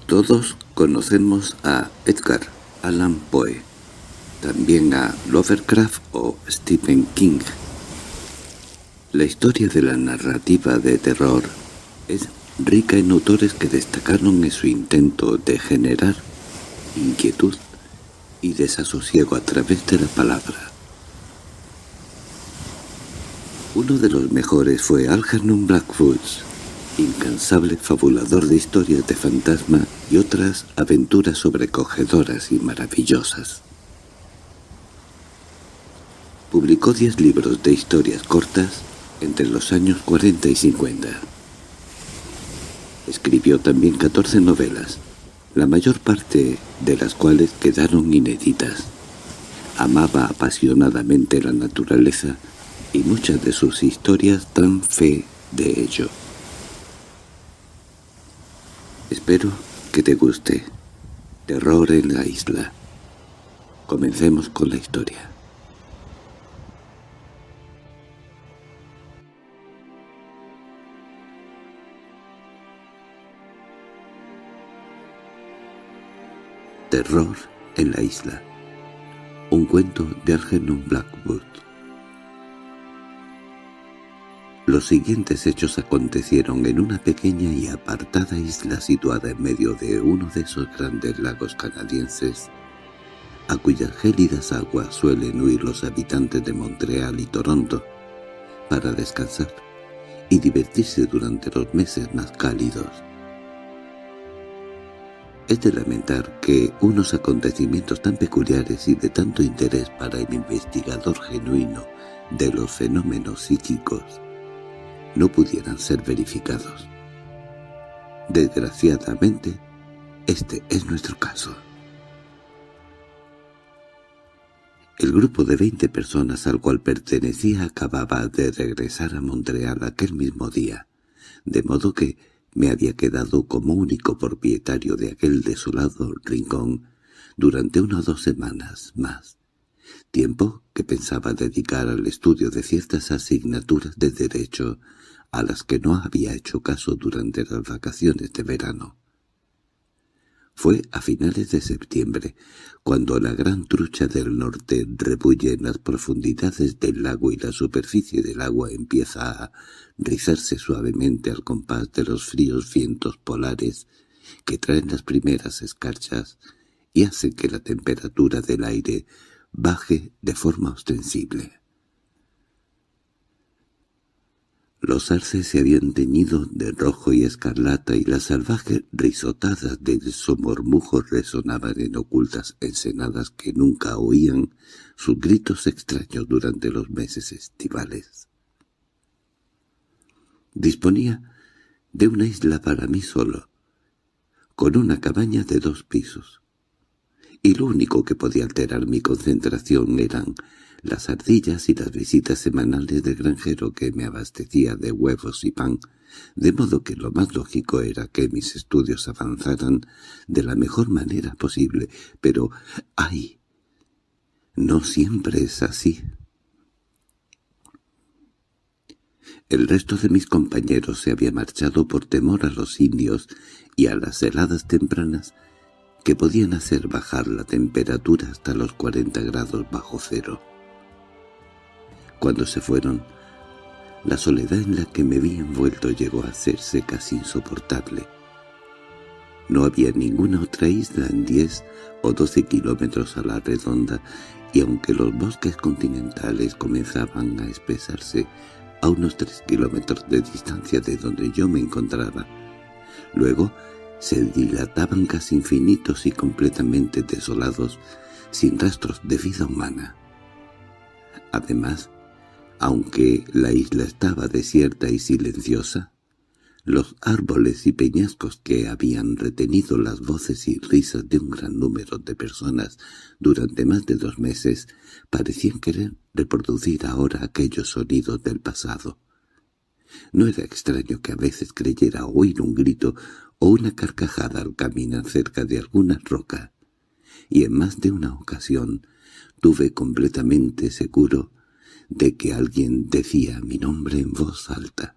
Todos conocemos a Edgar Allan Poe, también a Lovecraft o Stephen King. La historia de la narrativa de terror es rica en autores que destacaron en su intento de generar inquietud y desasosiego a través de la palabra. Uno de los mejores fue Algernon Blackwood, incansable fabulador de historias de fantasma y otras aventuras sobrecogedoras y maravillosas. Publicó 10 libros de historias cortas entre los años 40 y 50. Escribió también 14 novelas, la mayor parte de las cuales quedaron inéditas. Amaba apasionadamente la naturaleza y muchas de sus historias dan fe de ello. Espero que te guste. Terror en la isla. Comencemos con la historia. Terror en la isla. Un cuento de Algernon Blackwood. Los siguientes hechos acontecieron en una pequeña y apartada isla situada en medio de uno de esos grandes lagos canadienses, a cuyas gélidas aguas suelen huir los habitantes de Montreal y Toronto para descansar y divertirse durante los meses más cálidos. Es de lamentar que unos acontecimientos tan peculiares y de tanto interés para el investigador genuino de los fenómenos psíquicos no pudieran ser verificados. Desgraciadamente, este es nuestro caso. El grupo de 20 personas al cual pertenecía acababa de regresar a Montreal aquel mismo día, de modo que me había quedado como único propietario de aquel desolado rincón durante 1 o 2 semanas más, tiempo que pensaba dedicar al estudio de ciertas asignaturas de derecho a las que no había hecho caso durante las vacaciones de verano. Fue a finales de septiembre, cuando la gran trucha del norte rebulle en las profundidades del lago y la superficie del agua empieza a rizarse suavemente al compás de los fríos vientos polares que traen las primeras escarchas y hacen que la temperatura del aire baje de forma ostensible. Los arces se habían teñido de rojo y escarlata y las salvajes risotadas de somormujos resonaban en ocultas ensenadas que nunca oían sus gritos extraños durante los meses estivales. Disponía de una isla para mí solo, con una cabaña de 2 pisos, y lo único que podía alterar mi concentración eran las ardillas y las visitas semanales del granjero que me abastecía de huevos y pan, de modo que lo más lógico era que mis estudios avanzaran de la mejor manera posible, pero ¡ay! No siempre es así. El resto de mis compañeros se había marchado por temor a los indios y a las heladas tempranas que podían hacer bajar la temperatura hasta los 40 grados bajo cero. Cuando se fueron, la soledad en la que me vi envuelto llegó a hacerse casi insoportable. No había ninguna otra isla en 10 o 12 kilómetros a la redonda, y aunque los bosques continentales comenzaban a espesarse a unos 3 kilómetros de distancia de donde yo me encontraba, luego se dilataban casi infinitos y completamente desolados, sin rastros de vida humana. Además, aunque la isla estaba desierta y silenciosa, los árboles y peñascos que habían retenido las voces y risas de un gran número de personas durante más de 2 meses parecían querer reproducir ahora aquellos sonidos del pasado. No era extraño que a veces creyera oír un grito o una carcajada al caminar cerca de alguna roca, y en más de una ocasión tuve completamente seguro de que alguien decía mi nombre en voz alta.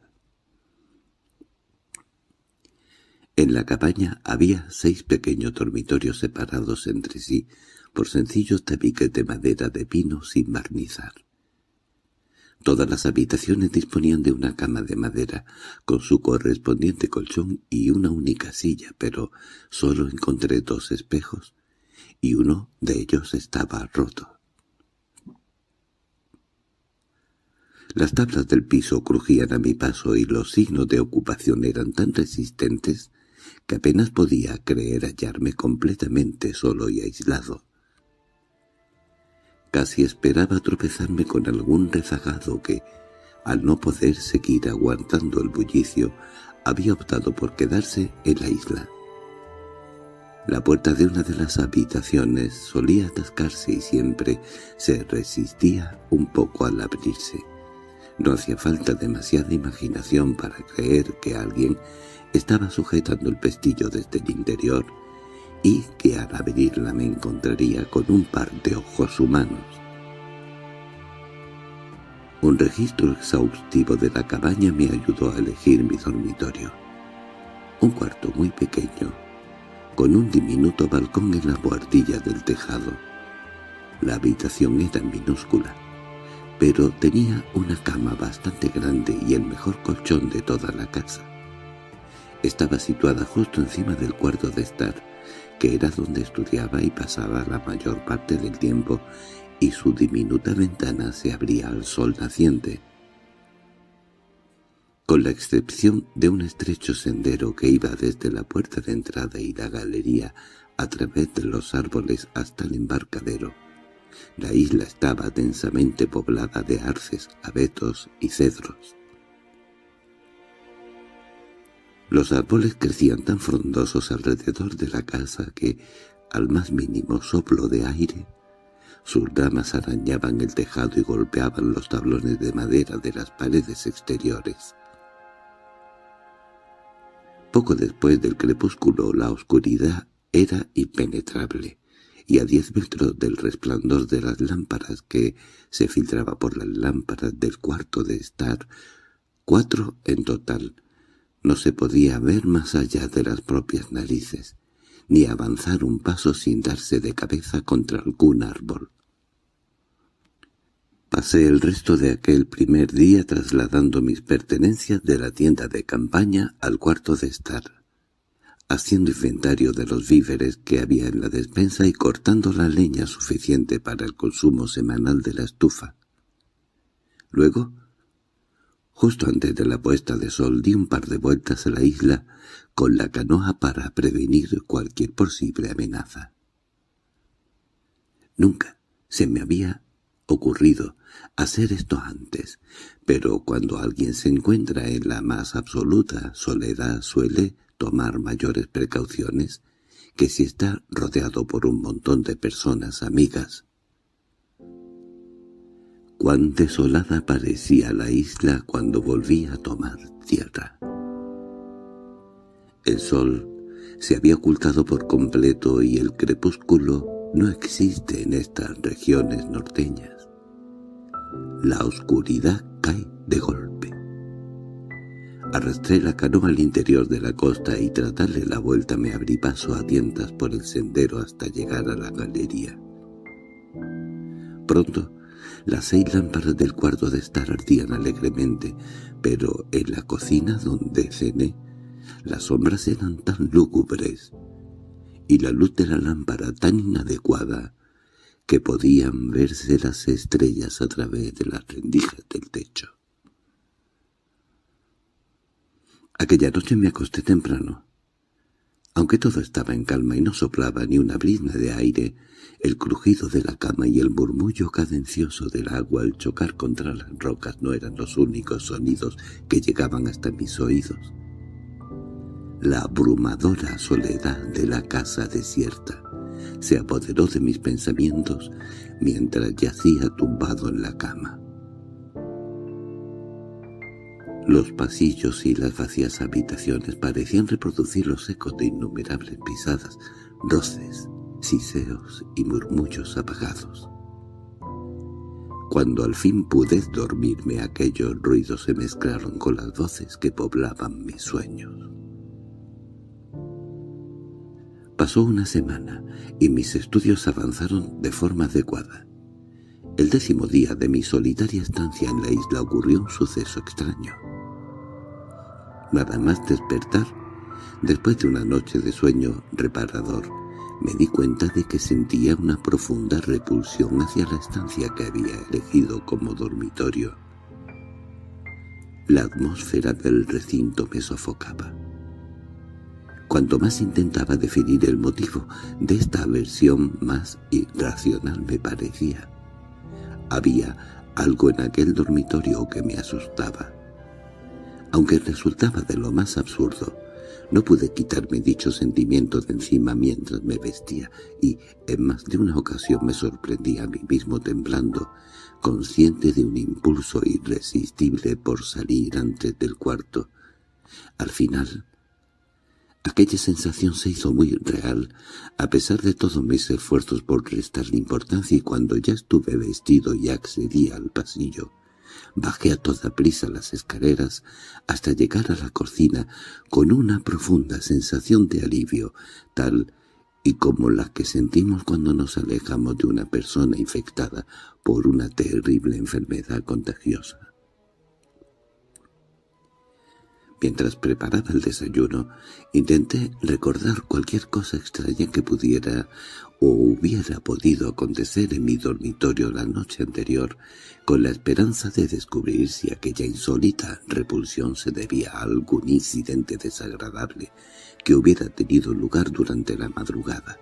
En la cabaña había 6 pequeños dormitorios separados entre sí por sencillos tabiques de madera de pino sin barnizar. Todas las habitaciones disponían de una cama de madera, con su correspondiente colchón y una única silla, pero solo encontré 2 espejos, y uno de ellos estaba roto. Las tablas del piso crujían a mi paso y los signos de ocupación eran tan resistentes que apenas podía creer hallarme completamente solo y aislado. Casi esperaba tropezarme con algún rezagado que, al no poder seguir aguantando el bullicio, había optado por quedarse en la isla. La puerta de una de las habitaciones solía atascarse y siempre se resistía un poco al abrirse. No hacía falta demasiada imaginación para creer que alguien estaba sujetando el pestillo desde el interior y que al abrirla me encontraría con un par de ojos humanos. Un registro exhaustivo de la cabaña me ayudó a elegir mi dormitorio. Un cuarto muy pequeño, con un diminuto balcón en la buhardilla del tejado. La habitación era minúscula, pero tenía una cama bastante grande y el mejor colchón de toda la casa. Estaba situada justo encima del cuarto de estar, que era donde estudiaba y pasaba la mayor parte del tiempo, y su diminuta ventana se abría al sol naciente. Con la excepción de un estrecho sendero que iba desde la puerta de entrada y la galería a través de los árboles hasta el embarcadero, la isla estaba densamente poblada de arces, abetos y cedros. Los árboles crecían tan frondosos alrededor de la casa que, al más mínimo soplo de aire, sus ramas arañaban el tejado y golpeaban los tablones de madera de las paredes exteriores. Poco después del crepúsculo la oscuridad era impenetrable, y a 10 metros del resplandor de las lámparas que se filtraba por las lámparas del cuarto de estar, 4 en total, no se podía ver más allá de las propias narices, ni avanzar un paso sin darse de cabeza contra algún árbol. Pasé el resto de aquel primer día trasladando mis pertenencias de la tienda de campaña al cuarto de estar, haciendo inventario de los víveres que había en la despensa y cortando la leña suficiente para el consumo semanal de la estufa. Luego, justo antes de la puesta de sol, di un par de vueltas a la isla con la canoa para prevenir cualquier posible amenaza. Nunca se me había ocurrido hacer esto antes, pero cuando alguien se encuentra en la más absoluta soledad suele tomar mayores precauciones que si está rodeado por un montón de personas amigas. Cuán desolada parecía la isla cuando volví a tomar tierra. El sol se había ocultado por completo y el crepúsculo no existe en estas regiones norteñas. La oscuridad cae de golpe. Arrastré la canoa al interior de la costa y tras darle la vuelta me abrí paso a tientas por el sendero hasta llegar a la galería. Pronto, las 6 lámparas del cuarto de estar ardían alegremente, pero en la cocina donde cené, las sombras eran tan lúgubres y la luz de la lámpara tan inadecuada que podían verse las estrellas a través de las rendijas del techo. Aquella noche me acosté temprano. Aunque todo estaba en calma y no soplaba ni una brizna de aire, el crujido de la cama y el murmullo cadencioso del agua al chocar contra las rocas no eran los únicos sonidos que llegaban hasta mis oídos. La abrumadora soledad de la casa desierta se apoderó de mis pensamientos mientras yacía tumbado en la cama. Los pasillos y las vacías habitaciones parecían reproducir los ecos de innumerables pisadas, roces, siseos y murmullos apagados. Cuando al fin pude dormirme, aquellos ruidos se mezclaron con las voces que poblaban mis sueños. Pasó una semana, y mis estudios avanzaron de forma adecuada. El 10º día de mi solitaria estancia en la isla ocurrió un suceso extraño. Nada más despertar, después de una noche de sueño reparador, me di cuenta de que sentía una profunda repulsión hacia la estancia que había elegido como dormitorio. La atmósfera del recinto me sofocaba. Cuanto más intentaba definir el motivo de esta aversión, más irracional me parecía. Había algo en aquel dormitorio que me asustaba. Aunque resultaba de lo más absurdo, no pude quitarme dicho sentimiento de encima mientras me vestía, y en más de una ocasión me sorprendí a mí mismo temblando, consciente de un impulso irresistible por salir antes del cuarto. Al final, aquella sensación se hizo muy real, a pesar de todos mis esfuerzos por restarle importancia, y cuando ya estuve vestido y accedí al pasillo, bajé a toda prisa las escaleras hasta llegar a la cocina con una profunda sensación de alivio, tal y como la que sentimos cuando nos alejamos de una persona infectada por una terrible enfermedad contagiosa. Mientras preparaba el desayuno, intenté recordar cualquier cosa extraña que pudiera o hubiera podido acontecer en mi dormitorio la noche anterior, con la esperanza de descubrir si aquella insólita repulsión se debía a algún incidente desagradable que hubiera tenido lugar durante la madrugada.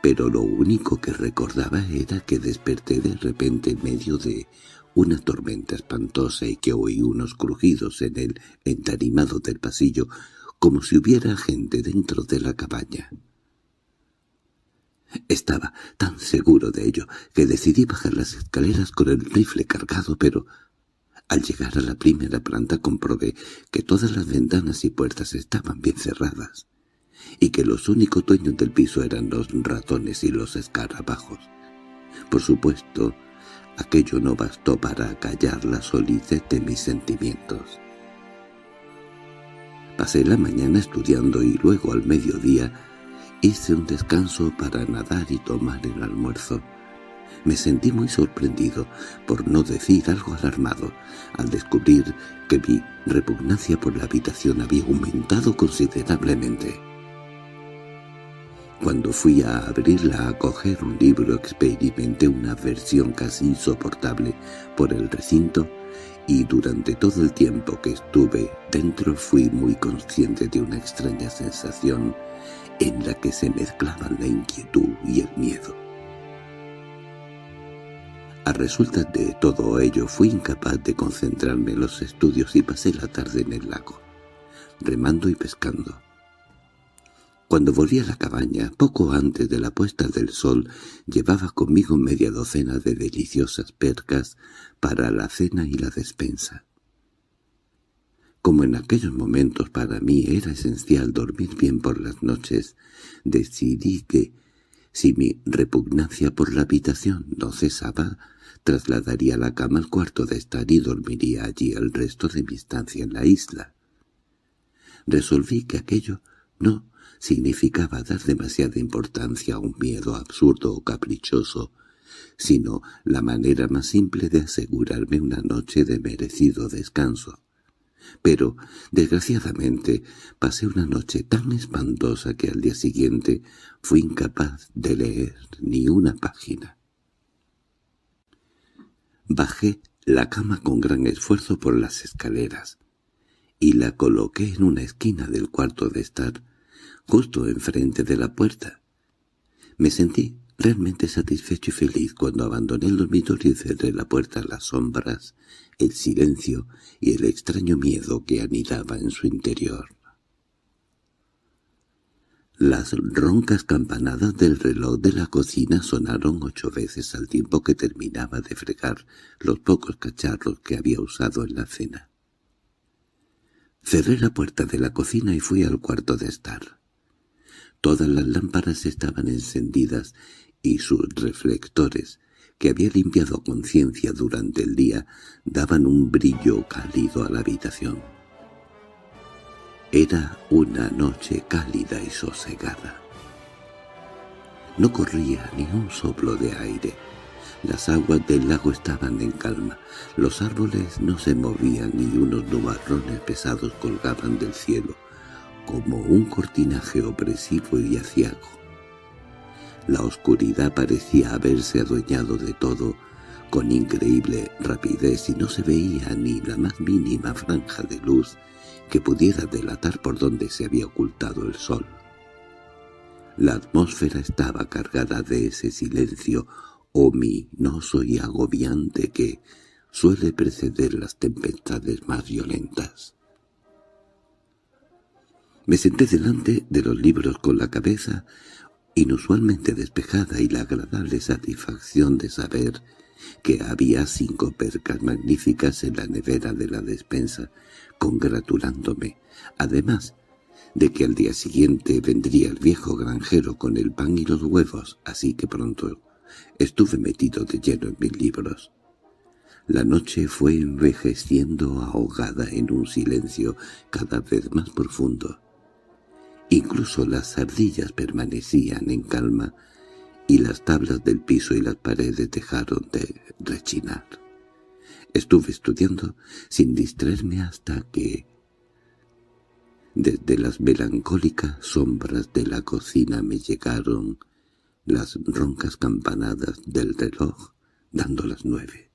Pero lo único que recordaba era que desperté de repente en medio de una tormenta espantosa y que oí unos crujidos en el entarimado del pasillo, como si hubiera gente dentro de la cabaña. Estaba tan seguro de ello que decidí bajar las escaleras con el rifle cargado, pero al llegar a la primera planta comprobé que todas las ventanas y puertas estaban bien cerradas, y que los únicos dueños del piso eran los ratones y los escarabajos. Por supuesto, aquello no bastó para acallar la solidez de mis sentimientos. Pasé la mañana estudiando y luego al mediodía hice un descanso para nadar y tomar el almuerzo. Me sentí muy sorprendido, por no decir algo alarmado, al descubrir que mi repugnancia por la habitación había aumentado considerablemente. Cuando fui a abrirla a coger un libro experimenté una aversión casi insoportable por el recinto, y durante todo el tiempo que estuve dentro fui muy consciente de una extraña sensación en la que se mezclaban la inquietud y el miedo. A resultas de todo ello fui incapaz de concentrarme en los estudios y pasé la tarde en el lago, remando y pescando. Cuando volví a la cabaña, poco antes de la puesta del sol, llevaba conmigo media docena de deliciosas percas para la cena y la despensa. Como en aquellos momentos para mí era esencial dormir bien por las noches, decidí que, si mi repugnancia por la habitación no cesaba, trasladaría la cama al cuarto de estar y dormiría allí el resto de mi estancia en la isla. Resolví que aquello no significaba dar demasiada importancia a un miedo absurdo o caprichoso, sino la manera más simple de asegurarme una noche de merecido descanso. Pero, desgraciadamente, pasé una noche tan espantosa que al día siguiente fui incapaz de leer ni una página. Bajé la cama con gran esfuerzo por las escaleras y la coloqué en una esquina del cuarto de estar, justo enfrente de la puerta. Me sentí realmente satisfecho y feliz cuando abandoné el dormitorio y cerré la puerta a las sombras, el silencio y el extraño miedo que anidaba en su interior. Las roncas campanadas del reloj de la cocina sonaron 8 veces al tiempo que terminaba de fregar los pocos cacharros que había usado en la cena. Cerré la puerta de la cocina y fui al cuarto de estar. Todas las lámparas estaban encendidas y sus reflectores, que había limpiado a conciencia durante el día, daban un brillo cálido a la habitación. Era una noche cálida y sosegada. No corría ni un soplo de aire. Las aguas del lago estaban en calma. Los árboles no se movían y unos nubarrones pesados colgaban del cielo, como un cortinaje opresivo y aciago. La oscuridad parecía haberse adueñado de todo con increíble rapidez y no se veía ni la más mínima franja de luz que pudiera delatar por dónde se había ocultado el sol. La atmósfera estaba cargada de ese silencio ominoso y agobiante que suele preceder las tempestades más violentas. Me senté delante de los libros con la cabeza inusualmente despejada y la agradable satisfacción de saber que había 5 percas magníficas en la nevera de la despensa, congratulándome, además de que al día siguiente vendría el viejo granjero con el pan y los huevos, así que pronto estuve metido de lleno en mis libros. La noche fue envejeciendo ahogada en un silencio cada vez más profundo. Incluso las ardillas permanecían en calma y las tablas del piso y las paredes dejaron de rechinar. Estuve estudiando sin distraerme hasta que, desde las melancólicas sombras de la cocina, me llegaron las roncas campanadas del reloj dando las 9.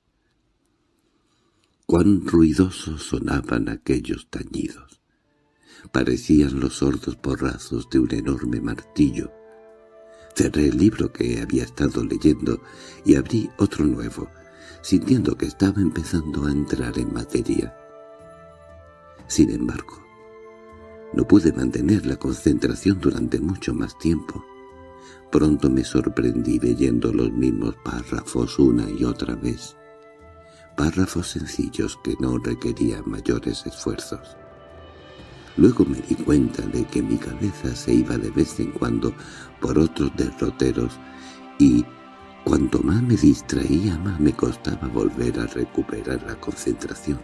Cuán ruidosos sonaban aquellos tañidos. Parecían los sordos porrazos de un enorme martillo. Cerré el libro que había estado leyendo y abrí otro nuevo, sintiendo que estaba empezando a entrar en materia. Sin embargo, no pude mantener la concentración durante mucho más tiempo. Pronto me sorprendí leyendo los mismos párrafos una y otra vez. Párrafos sencillos que no requerían mayores esfuerzos. Luego me di cuenta de que mi cabeza se iba de vez en cuando por otros derroteros y cuanto más me distraía más me costaba volver a recuperar la concentración.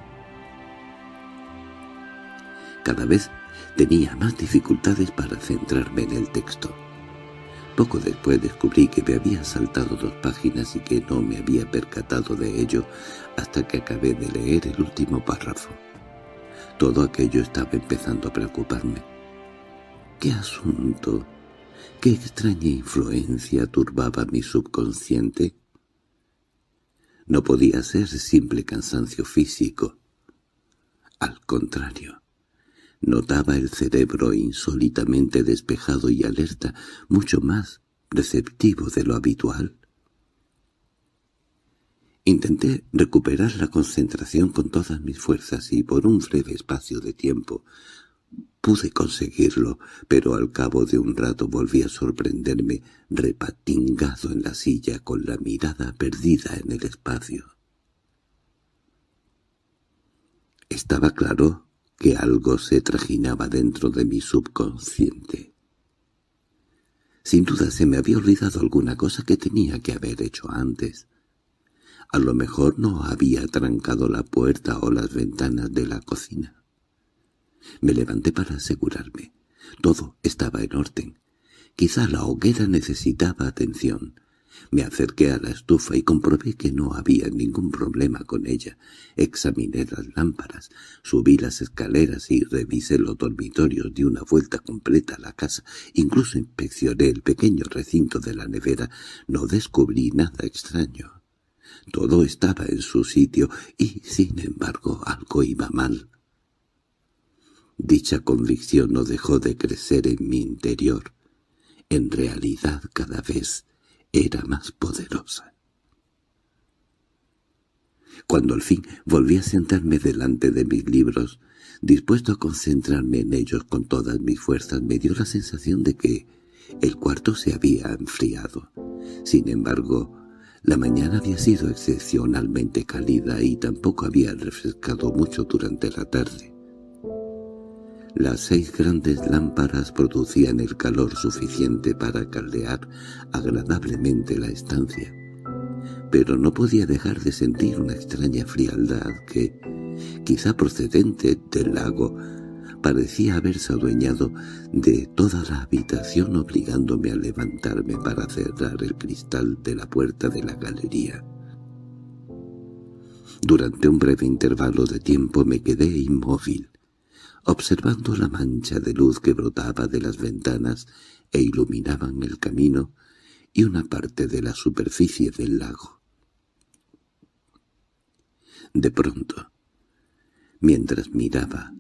Cada vez tenía más dificultades para centrarme en el texto. Poco después descubrí que me había saltado 2 páginas y que no me había percatado de ello hasta que acabé de leer el último párrafo. Todo aquello estaba empezando a preocuparme. ¿Qué asunto? ¿Qué extraña influencia turbaba mi subconsciente? No podía ser simple cansancio físico. Al contrario, notaba el cerebro insólitamente despejado y alerta, mucho más receptivo de lo habitual. Intenté recuperar la concentración con todas mis fuerzas y por un breve espacio de tiempo pude conseguirlo, pero al cabo de un rato volví a sorprenderme repatingado en la silla con la mirada perdida en el espacio. Estaba claro que algo se trajinaba dentro de mi subconsciente. Sin duda se me había olvidado alguna cosa que tenía que haber hecho antes. A lo mejor no había trancado la puerta o las ventanas de la cocina. Me levanté para asegurarme. Todo estaba en orden. Quizá la hoguera necesitaba atención. Me acerqué a la estufa y comprobé que no había ningún problema con ella. Examiné las lámparas, subí las escaleras y revisé los dormitorios, di una vuelta completa a la casa. Incluso inspeccioné el pequeño recinto de la nevera. No descubrí nada extraño. Todo estaba en su sitio y, sin embargo, algo iba mal. Dicha convicción no dejó de crecer en mi interior. En realidad cada vez era más poderosa. Cuando al fin volví a sentarme delante de mis libros, dispuesto a concentrarme en ellos con todas mis fuerzas, me dio la sensación de que el cuarto se había enfriado. Sin embargo, la mañana había sido excepcionalmente cálida y tampoco había refrescado mucho durante la tarde. Las 6 grandes lámparas producían el calor suficiente para caldear agradablemente la estancia, pero no podía dejar de sentir una extraña frialdad que, quizá procedente del lago, parecía haberse adueñado de toda la habitación, obligándome a levantarme para cerrar el cristal de la puerta de la galería. Durante un breve intervalo de tiempo me quedé inmóvil, observando la mancha de luz que brotaba de las ventanas e iluminaban el camino y una parte de la superficie del lago. De pronto, mientras miraba,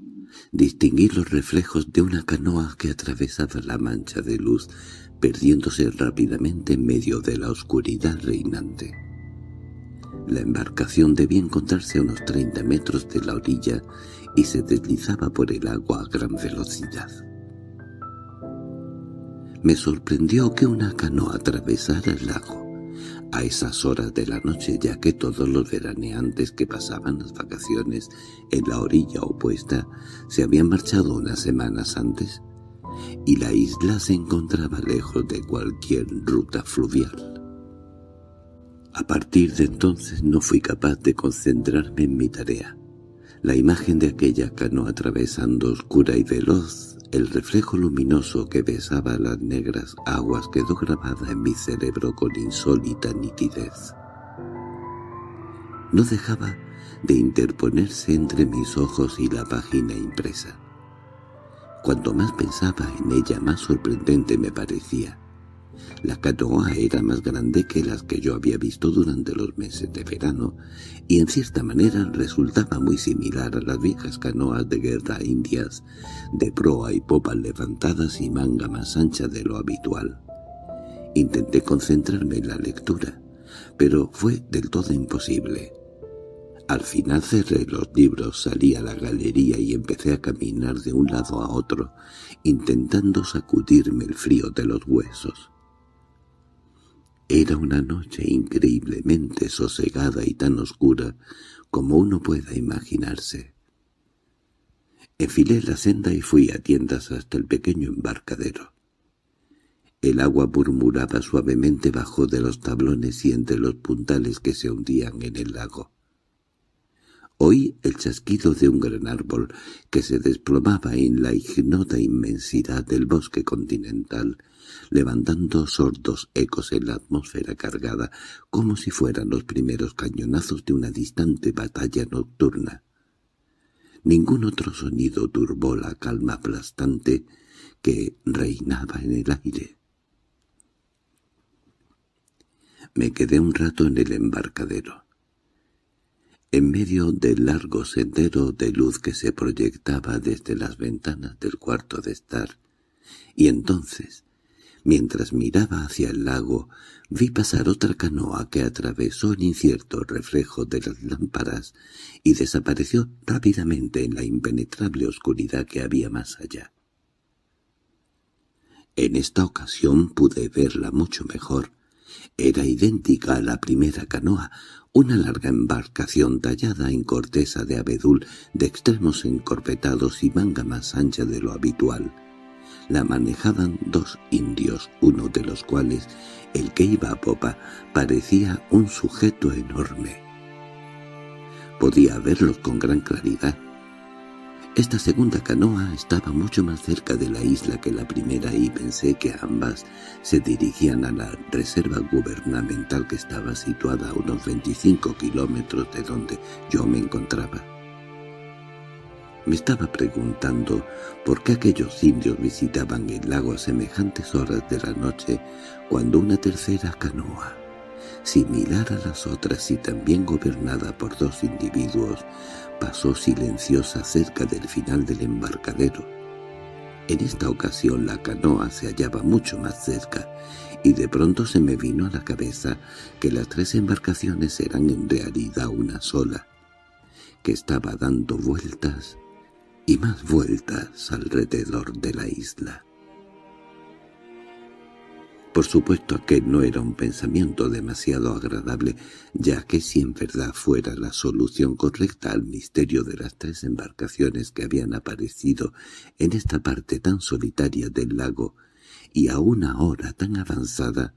distinguí los reflejos de una canoa que atravesaba la mancha de luz, perdiéndose rápidamente en medio de la oscuridad reinante. La embarcación debía encontrarse a unos 30 metros de la orilla y se deslizaba por el agua a gran velocidad. Me sorprendió que una canoa atravesara el lago a esas horas de la noche, ya que todos los veraneantes que pasaban las vacaciones en la orilla opuesta se habían marchado unas semanas antes, y la isla se encontraba lejos de cualquier ruta fluvial. A partir de entonces no fui capaz de concentrarme en mi tarea. La imagen de aquella canoa atravesando oscura y veloz el reflejo luminoso que besaba las negras aguas quedó grabada en mi cerebro con insólita nitidez. No dejaba de interponerse entre mis ojos y la página impresa. Cuanto más pensaba en ella, más sorprendente me parecía. La canoa era más grande que las que yo había visto durante los meses de verano, y en cierta manera resultaba muy similar a las viejas canoas de guerra indias, de proa y popa levantadas y manga más ancha de lo habitual. Intenté concentrarme en la lectura, pero fue del todo imposible. Al final cerré los libros, salí a la galería y empecé a caminar de un lado a otro, intentando sacudirme el frío de los huesos. Era una noche increíblemente sosegada y tan oscura como uno pueda imaginarse. Enfilé la senda y fui a tientas hasta el pequeño embarcadero. El agua murmuraba suavemente bajo de los tablones y entre los puntales que se hundían en el lago. Oí el chasquido de un gran árbol que se desplomaba en la ignota inmensidad del bosque continental, levantando sordos ecos en la atmósfera cargada, como si fueran los primeros cañonazos de una distante batalla nocturna. Ningún otro sonido turbó la calma aplastante que reinaba en el aire. Me quedé un rato en el embarcadero, en medio del largo sendero de luz que se proyectaba desde las ventanas del cuarto de estar, y entonces, mientras miraba hacia el lago, vi pasar otra canoa que atravesó el incierto reflejo de las lámparas y desapareció rápidamente en la impenetrable oscuridad que había más allá. En esta ocasión pude verla mucho mejor. Era idéntica a la primera canoa, una larga embarcación tallada en corteza de abedul, de extremos encorpetados y manga más ancha de lo habitual. La manejaban 2 indios, uno de los cuales, el que iba a popa, parecía un sujeto enorme. Podía verlos con gran claridad. Esta segunda canoa estaba mucho más cerca de la isla que la primera y pensé que ambas se dirigían a la reserva gubernamental que estaba situada a unos 25 kilómetros de donde yo me encontraba. Me estaba preguntando por qué aquellos indios visitaban el lago a semejantes horas de la noche cuando una tercera canoa, similar a las otras y también gobernada por 2 individuos, pasó silenciosa cerca del final del embarcadero. En esta ocasión la canoa se hallaba mucho más cerca, y de pronto se me vino a la cabeza que las 3 embarcaciones eran en realidad una sola, que estaba dando vueltas y más vueltas alrededor de la isla. Por supuesto aquel no era un pensamiento demasiado agradable, ya que si en verdad fuera la solución correcta al misterio de las 3 embarcaciones que habían aparecido en esta parte tan solitaria del lago y a una hora tan avanzada,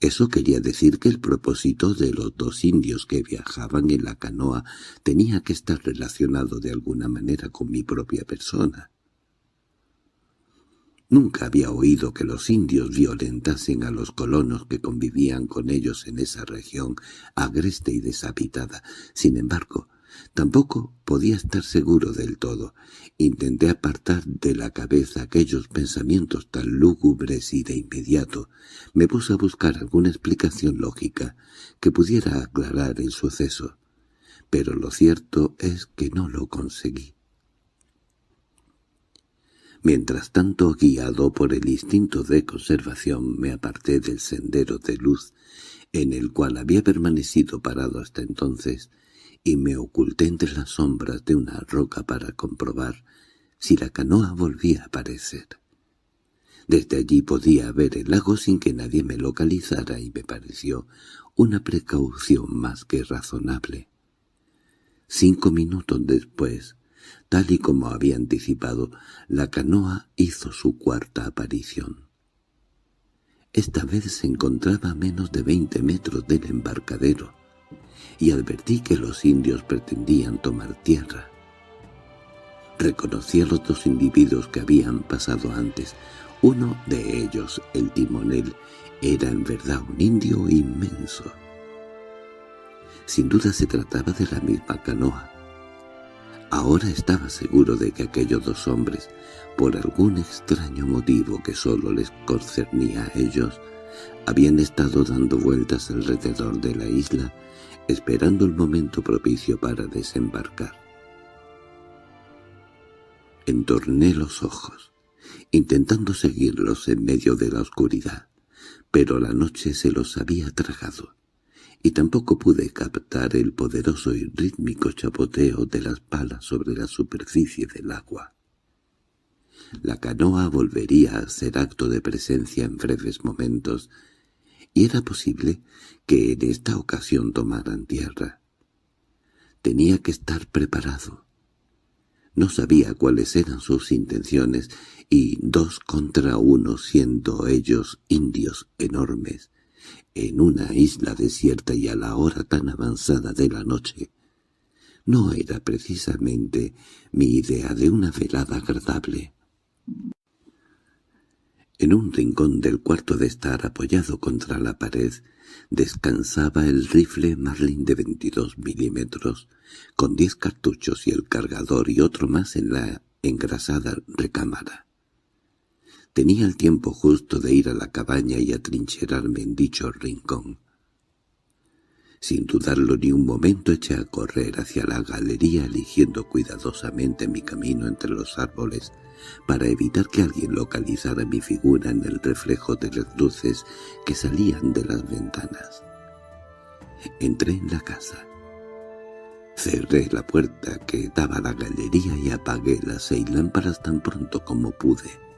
eso quería decir que el propósito de los 2 indios que viajaban en la canoa tenía que estar relacionado de alguna manera con mi propia persona. Nunca había oído que los indios violentasen a los colonos que convivían con ellos en esa región agreste y deshabitada. Sin embargo, tampoco podía estar seguro del todo. Intenté apartar de la cabeza aquellos pensamientos tan lúgubres y de inmediato me puse a buscar alguna explicación lógica que pudiera aclarar el suceso. Pero lo cierto es que no lo conseguí. Mientras tanto, guiado por el instinto de conservación, me aparté del sendero de luz en el cual había permanecido parado hasta entonces y me oculté entre las sombras de una roca para comprobar si la canoa volvía a aparecer. Desde allí podía ver el lago sin que nadie me localizara y me pareció una precaución más que razonable. 5 minutos después, tal y como había anticipado, la canoa hizo su cuarta aparición. Esta vez se encontraba a menos de 20 metros del embarcadero, y advertí que los indios pretendían tomar tierra. Reconocí a los 2 individuos que habían pasado antes. Uno de ellos, el timonel, era en verdad un indio inmenso. Sin duda se trataba de la misma canoa. Ahora estaba seguro de que aquellos 2 hombres, por algún extraño motivo que solo les concernía a ellos, habían estado dando vueltas alrededor de la isla, esperando el momento propicio para desembarcar. Entorné los ojos, intentando seguirlos en medio de la oscuridad, pero la noche se los había tragado, y tampoco pude captar el poderoso y rítmico chapoteo de las palas sobre la superficie del agua. La canoa volvería a ser acto de presencia en breves momentos, y era posible que en esta ocasión tomaran tierra. Tenía que estar preparado. No sabía cuáles eran sus intenciones, y 2 contra 1, siendo ellos indios enormes, en una isla desierta y a la hora tan avanzada de la noche, no era precisamente mi idea de una velada agradable. En un rincón del cuarto de estar apoyado contra la pared descansaba el rifle Marlin de 22 milímetros, con 10 cartuchos y el cargador y otro más en la engrasada recámara. Tenía el tiempo justo de ir a la cabaña y atrincherarme en dicho rincón. Sin dudarlo ni un momento eché a correr hacia la galería, eligiendo cuidadosamente mi camino entre los árboles para evitar que alguien localizara mi figura en el reflejo de las luces que salían de las ventanas. Entré en la casa. Cerré la puerta que daba a la galería y apagué las 6 lámparas tan pronto como pude.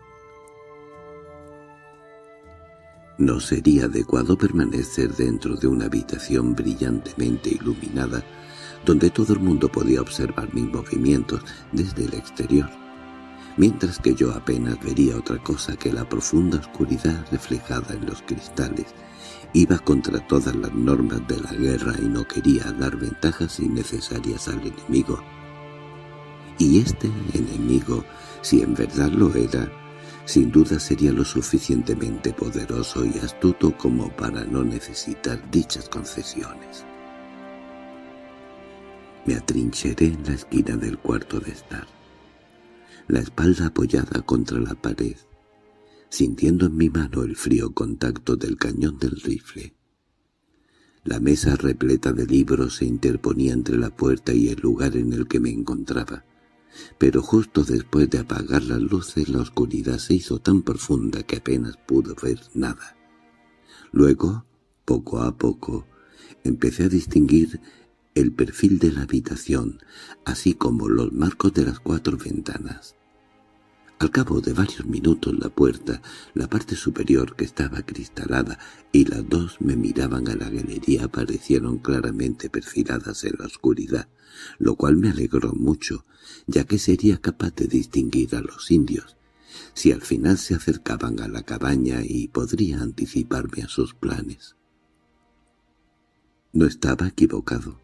No sería adecuado permanecer dentro de una habitación brillantemente iluminada, donde todo el mundo podía observar mis movimientos desde el exterior, mientras que yo apenas vería otra cosa que la profunda oscuridad reflejada en los cristales. Iba contra todas las normas de la guerra y no quería dar ventajas innecesarias al enemigo. Y este enemigo, si en verdad lo era, sin duda sería lo suficientemente poderoso y astuto como para no necesitar dichas concesiones. Me atrincheré en la esquina del cuarto de estar, la espalda apoyada contra la pared, sintiendo en mi mano el frío contacto del cañón del rifle. La mesa repleta de libros se interponía entre la puerta y el lugar en el que me encontraba, pero justo después de apagar las luces la oscuridad se hizo tan profunda que apenas pude ver nada. Luego, poco a poco, empecé a distinguir el perfil de la habitación, así como los marcos de las 4 ventanas. Al cabo de varios minutos la puerta, la parte superior que estaba cristalada, y las 2 me miraban a la galería aparecieron claramente perfiladas en la oscuridad, lo cual me alegró mucho, ya que sería capaz de distinguir a los indios, si al final se acercaban a la cabaña y podría anticiparme a sus planes. No estaba equivocado,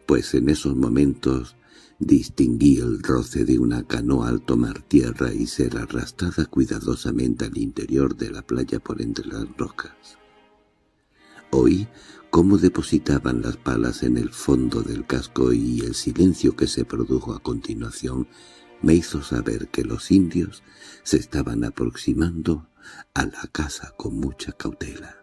pues en esos momentos distinguí el roce de una canoa al tomar tierra y ser arrastrada cuidadosamente al interior de la playa por entre las rocas. Oí cómo depositaban las palas en el fondo del casco y el silencio que se produjo a continuación me hizo saber que los indios se estaban aproximando a la casa con mucha cautela.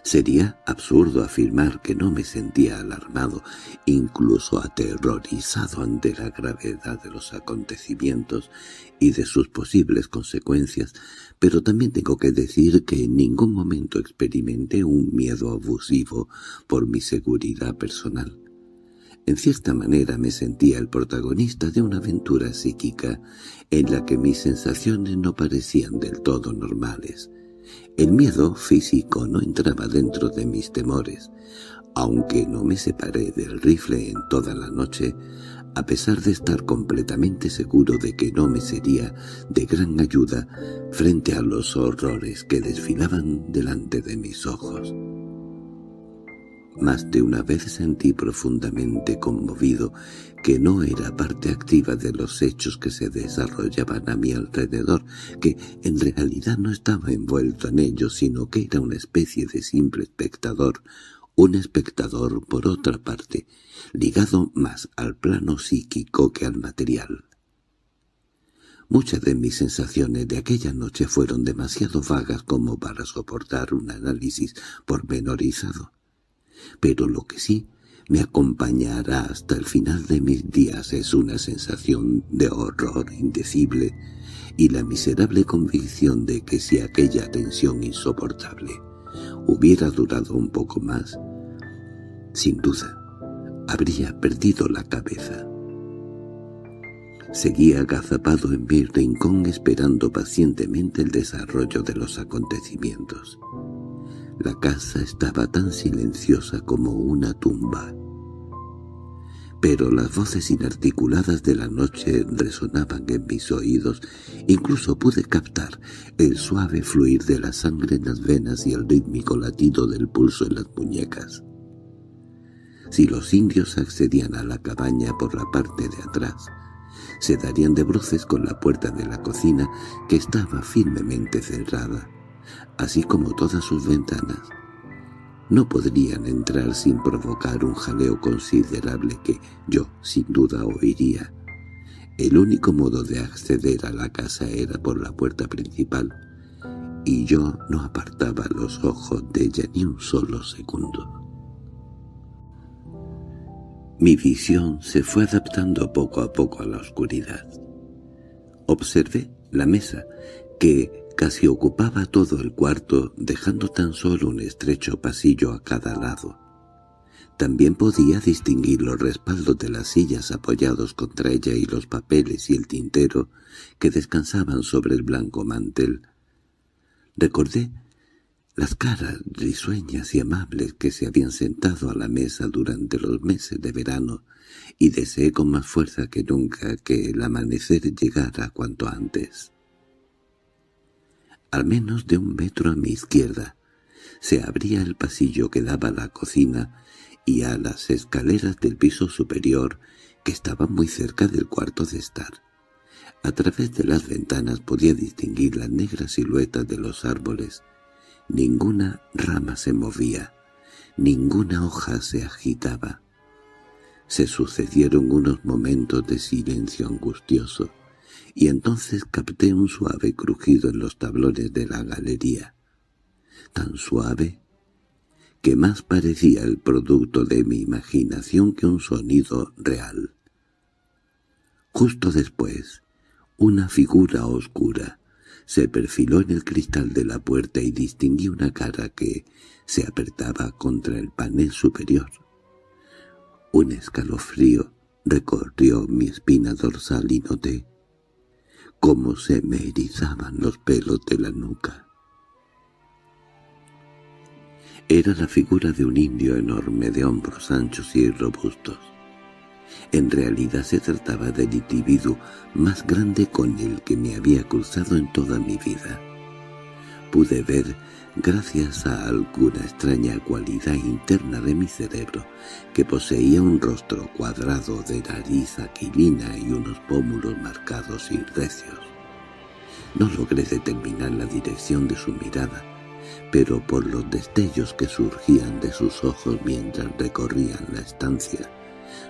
Sería absurdo afirmar que no me sentía alarmado, incluso aterrorizado ante la gravedad de los acontecimientos y de sus posibles consecuencias, pero también tengo que decir que en ningún momento experimenté un miedo abusivo por mi seguridad personal. En cierta manera me sentía el protagonista de una aventura psíquica en la que mis sensaciones no parecían del todo normales. El miedo físico no entraba dentro de mis temores, aunque no me separé del rifle en toda la noche, a pesar de estar completamente seguro de que no me sería de gran ayuda frente a los horrores que desfilaban delante de mis ojos. Más de una vez sentí profundamente conmovido que no era parte activa de los hechos que se desarrollaban a mi alrededor, que en realidad no estaba envuelto en ellos, sino que era una especie de simple espectador, un espectador, por otra parte, ligado más al plano psíquico que al material. Muchas de mis sensaciones de aquella noche fueron demasiado vagas como para soportar un análisis pormenorizado. Pero lo que sí me acompañará hasta el final de mis días es una sensación de horror indecible y la miserable convicción de que si aquella tensión insoportable hubiera durado un poco más, sin duda habría perdido la cabeza. Seguía agazapado en mi rincón esperando pacientemente el desarrollo de los acontecimientos. La casa estaba tan silenciosa como una tumba. Pero las voces inarticuladas de la noche resonaban en mis oídos. Incluso pude captar el suave fluir de la sangre en las venas y el rítmico latido del pulso en las muñecas. Si los indios accedían a la cabaña por la parte de atrás, se darían de bruces con la puerta de la cocina, que estaba firmemente cerrada, así como todas sus ventanas. No podrían entrar sin provocar un jaleo considerable que yo, sin duda, oiría. El único modo de acceder a la casa era por la puerta principal, y yo no apartaba los ojos de ella ni un solo segundo. Mi visión se fue adaptando poco a poco a la oscuridad. Observé la mesa, que casi ocupaba todo el cuarto, dejando tan solo un estrecho pasillo a cada lado. También podía distinguir los respaldos de las sillas apoyados contra ella y los papeles y el tintero que descansaban sobre el blanco mantel. Recordé las caras risueñas y amables que se habían sentado a la mesa durante los meses de verano, y deseé con más fuerza que nunca que el amanecer llegara cuanto antes. Al menos de 1 metro a mi izquierda se abría el pasillo que daba a la cocina y a las escaleras del piso superior, que estaban muy cerca del cuarto de estar. A través de las ventanas podía distinguir las negras siluetas de los árboles. Ninguna rama se movía, ninguna hoja se agitaba. Se sucedieron unos momentos de silencio angustioso, y entonces capté un suave crujido en los tablones de la galería, tan suave que más parecía el producto de mi imaginación que un sonido real. Justo después, una figura oscura se perfiló en el cristal de la puerta y distinguí una cara que se apretaba contra el panel superior. Un escalofrío recorrió mi espina dorsal y noté cómo se me erizaban los pelos de la nuca. Era la figura de un indio enorme de hombros anchos y robustos. En realidad se trataba del individuo más grande con el que me había cruzado en toda mi vida. pude ver, gracias a alguna extraña cualidad interna de mi cerebro, que poseía un rostro cuadrado de nariz aquilina y unos pómulos marcados y recios. No logré determinar la dirección de su mirada, pero por los destellos que surgían de sus ojos mientras recorrían la estancia,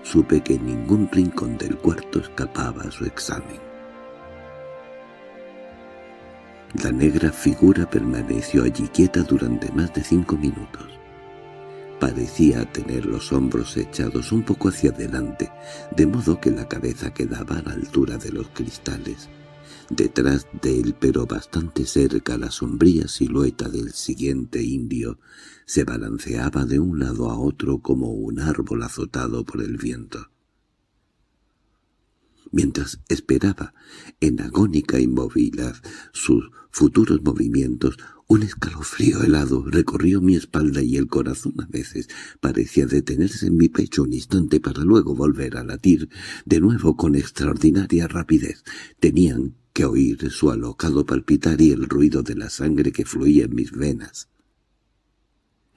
supe que en ningún rincón del cuarto escapaba a su examen. La negra figura permaneció allí quieta durante más de 5 minutos. Parecía tener los hombros echados un poco hacia adelante, de modo que la cabeza quedaba a la altura de los cristales. Detrás de él, pero bastante cerca, la sombría silueta del siguiente indio se balanceaba de un lado a otro como un árbol azotado por el viento. Mientras esperaba, en agónica inmovilidad, sus futuros movimientos, un escalofrío helado recorrió mi espalda y el corazón a veces parecía detenerse en mi pecho un instante para luego volver a latir de nuevo con extraordinaria rapidez. Tenían que oír su alocado palpitar y el ruido de la sangre que fluía en mis venas.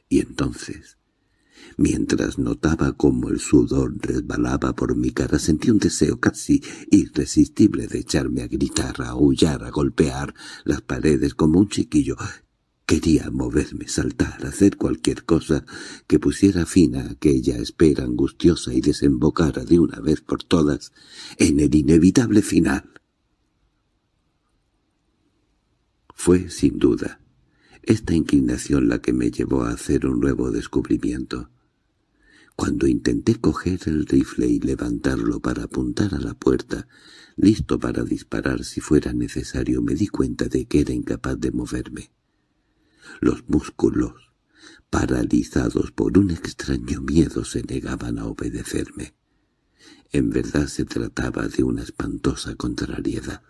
Y entonces, mientras notaba cómo el sudor resbalaba por mi cara, sentí un deseo casi irresistible de echarme a gritar, a aullar, a golpear las paredes como un chiquillo. Quería moverme, saltar, hacer cualquier cosa que pusiera fin a aquella espera angustiosa y desembocara de una vez por todas en el inevitable final. Fue, sin duda, esta inclinación la que me llevó a hacer un nuevo descubrimiento. Cuando intenté coger el rifle y levantarlo para apuntar a la puerta, listo para disparar si fuera necesario, me di cuenta de que era incapaz de moverme. Los músculos, paralizados por un extraño miedo, se negaban a obedecerme. En verdad se trataba de una espantosa contrariedad.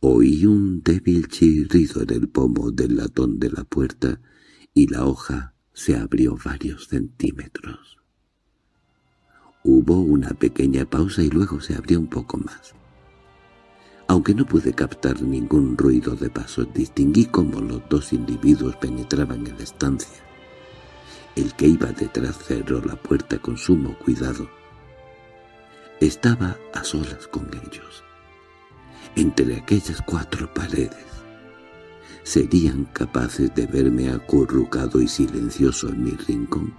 Oí un débil chirrido en el pomo del latón de la puerta y la hoja se abrió varios centímetros. Hubo una pequeña pausa y luego se abrió un poco más. Aunque no pude captar ningún ruido de pasos, distinguí cómo los dos individuos penetraban en la estancia. El que iba detrás cerró la puerta con sumo cuidado. Estaba a solas con ellos. Entre aquellas 4 paredes. ¿Serían capaces de verme acurrucado y silencioso en mi rincón?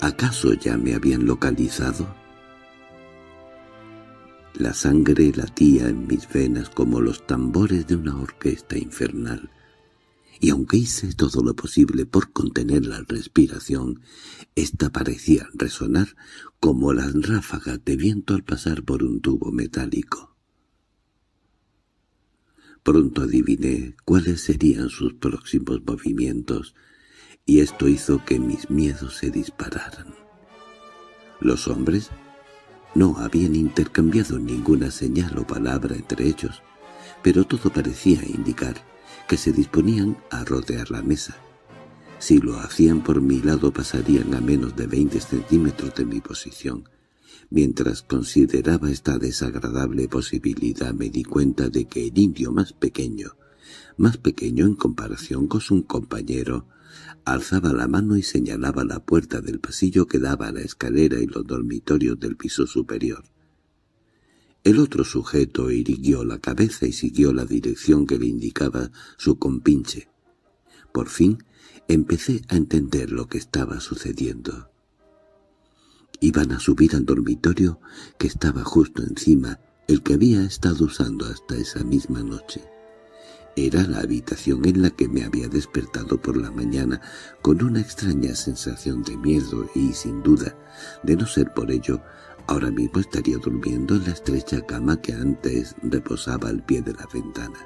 ¿Acaso ya me habían localizado? La sangre latía en mis venas como los tambores de una orquesta infernal, y aunque hice todo lo posible por contener la respiración, ésta parecía resonar como las ráfagas de viento al pasar por un tubo metálico. Pronto adiviné cuáles serían sus próximos movimientos, y esto hizo que mis miedos se dispararan. Los hombres no habían intercambiado ninguna señal o palabra entre ellos, pero todo parecía indicar que se disponían a rodear la mesa. Si lo hacían por mi lado pasarían a menos de 20 centímetros de mi posición. Mientras consideraba esta desagradable posibilidad me di cuenta de que el indio más pequeño en comparación con su compañero, alzaba la mano y señalaba la puerta del pasillo que daba a la escalera y los dormitorios del piso superior. El otro sujeto irguió la cabeza y siguió la dirección que le indicaba su compinche. Por fin empecé a entender lo que estaba sucediendo. Iban a subir al dormitorio que estaba justo encima, el que había estado usando hasta esa misma noche. Era la habitación en la que me había despertado por la mañana con una extraña sensación de miedo y, sin duda, de no ser por ello, ahora mismo estaría durmiendo en la estrecha cama que antes reposaba al pie de la ventana.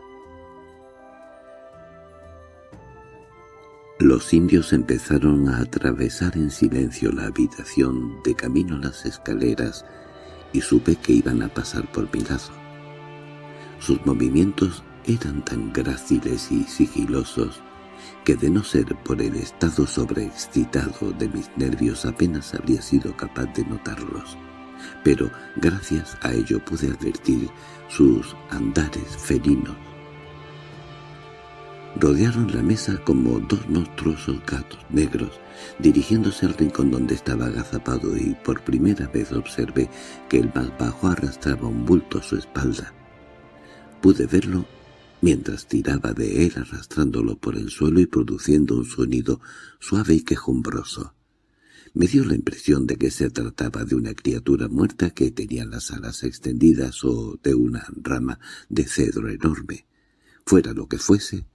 Los indios empezaron a atravesar en silencio la habitación de camino a las escaleras y supe que iban a pasar por mi lado. Sus movimientos eran tan gráciles y sigilosos que de no ser por el estado sobreexcitado de mis nervios apenas habría sido capaz de notarlos. pero gracias a ello pude advertir sus andares felinos. Rodearon la mesa como dos monstruosos gatos negros, dirigiéndose al rincón donde estaba agazapado, y por primera vez observé que el más bajo arrastraba un bulto a su espalda. Pude verlo mientras tiraba de él arrastrándolo por el suelo y produciendo un sonido suave y quejumbroso. Me dio la impresión de que se trataba de una criatura muerta que tenía las alas extendidas o de una rama de cedro enorme. Fuera lo que fuese,